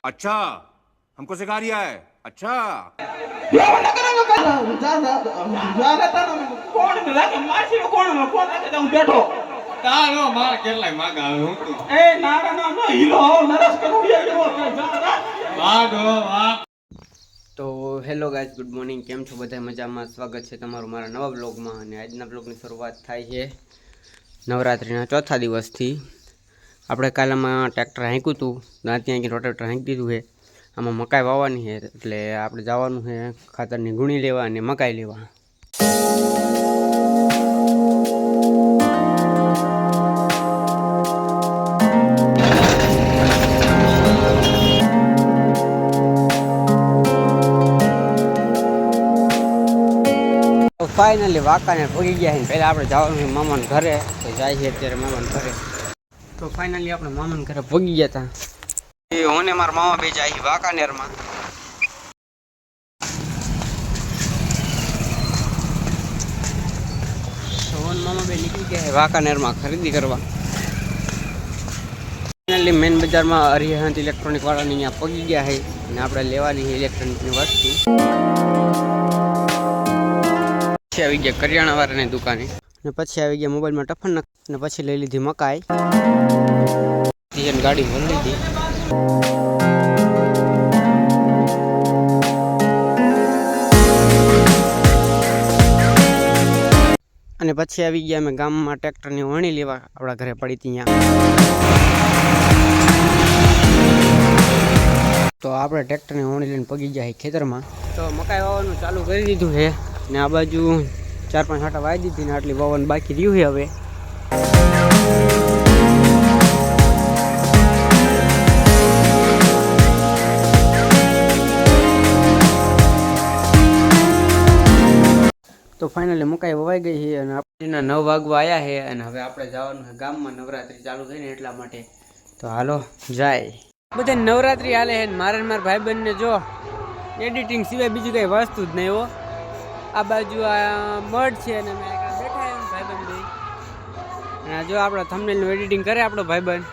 अच्छा हमको सिखा रिया है अच्छा તારો માર કેટલાય માગા આવે હું તું વાડો વાહ. તો હેલો ગાઈઝ, ગુડ મોર્નિંગ. કેમ છો બધા? મજામાં? સ્વાગત છે તમારું મારા નવા બ્લોગમાં. અને આજના બ્લોગની શરૂઆત થાય છે નવરાત્રિના ચોથા દિવસથી. આપણે કાલમાં ટ્રેક્ટર હાંક્યું હતું, ત્યાં રોટેટર હાંકી દીધું છે. આમાં મકાઈ વાવવાની છે, એટલે આપણે જવાનું છે ખાતરની ગુણી લેવા અને મકાઈ લેવા. ફાઇનલી વાંકાને પહોંચી ગયા છે. પહેલાં આપણે જવાનું છે મામાને ઘરે, તો જાય છે અત્યારે મામાને ઘરે. તો ફાઇનલી આપણે મામાને ઘરે પહોંચી ગયા હતા. એ હું ને મારા મામા બે જાય છે વાંકાનેરમાં. સોન મામા બે નીકળી ગયા છે વાંકાનેરમાં ખરીદી કરવા. ફાઇનલી મેન બજારમાં હરિહંત ઇલેક્ટ્રોનિક વાળાની અહીંયા પહોંચી ગયા છે અને આપણે લેવાની છે ઇલેક્ટ્રોનિકની વસ્તુ. પછી આવી ગયા કરિયાણા વાળાની દુકાને, અને પછી આવી ગયા મોબાઈલમાં ટફન નાખ, અને પછી લઈ લીધી મકાઈ. ગાડી ભરી લીધી. અને પછી આવી ગયા અમે ગામમાં ટ્રેક્ટરની વણી લેવા. આપણા ઘરે પડી હતી અહીંયા. તો આપણે ટ્રેક્ટરની વણી લઈને પગી ગયા ખેતરમાં. તો મકાઈ વાવવાનું ચાલુ કરી દીધું છે, ને આ બાજુ 4-5 હાટા વાવી દીધી, ને આટલી વાવવાનું બાકી રહ્યું છે હવે. તો ફાઇનલી મકાઈ વવાઈ ગઈ છે, અને આપણે 9 વાગવા આવ્યા છે, અને હવે આપણે જવાનું છે ગામમાં. નવરાત્રી ચાલુ થઈને એટલા માટે. તો હાલો જાય. બધા નવરાત્રી હાલે છે, મારા ભાઈબંધને જો એડિટિંગ સિવાય બીજું કઈ વસ્તુ જ નહીં હો. આ બાજુ આ મઢ છે, અને મેં બેઠા એમ ભાઈબંધ ભાઈ, અને જો આપણો થંબનેલનું એડિટિંગ કરે આપણો ભાઈબંધ.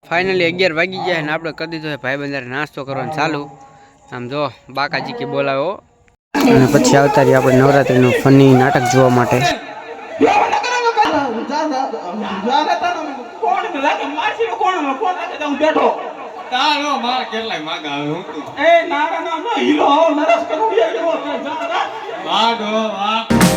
ફાઇનલી 11 વાગી ગયા, અને આપણે કરી દીધો છે ભાઈબંધ નાસ્તો કરવાનું ચાલુ. આમ જો બાકાજી કે બોલાવો. અને પછી આવતા રહી આપણે નવરાત્રીનું ફની નાટક જોવા માટે. તારો માર કેટલાય માગા આવે હું તું વાડો વાહ.